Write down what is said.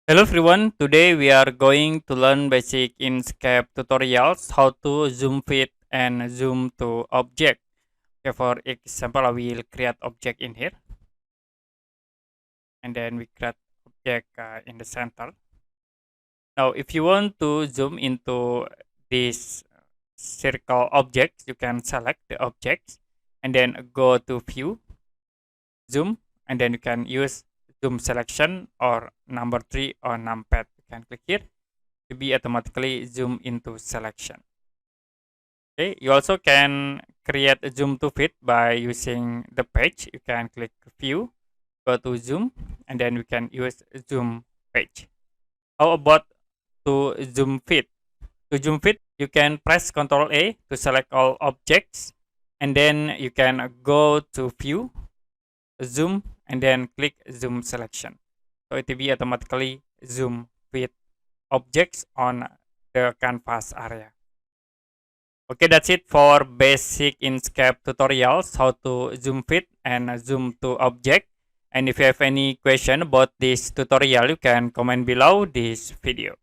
Hello everyone, today we are going to learn basic Inkscape tutorials how to zoom fit and zoom to object. Okay, for example, I will create object in here and then we create object in the center. Now, if you want to zoom into this circle object, you can select the objects and then go to view, zoom, and then you can use zoom selection or number 3 or numpad. You can click here to be automatically zoom into selection. Okay, you also can create a zoom to fit by using the page. You can click view, go to zoom, and then we can use zoom page. How about to zoom fit? To zoom fit, you can press Ctrl A to select all objects, and then you can go to view, zoom, and then click zoom selection. So it will be automatically zoom fit objects on the canvas area. Okay, that's it for basic Inkscape tutorials, how to zoom fit and zoom to object. And if you have any question about this tutorial, you can comment below this video.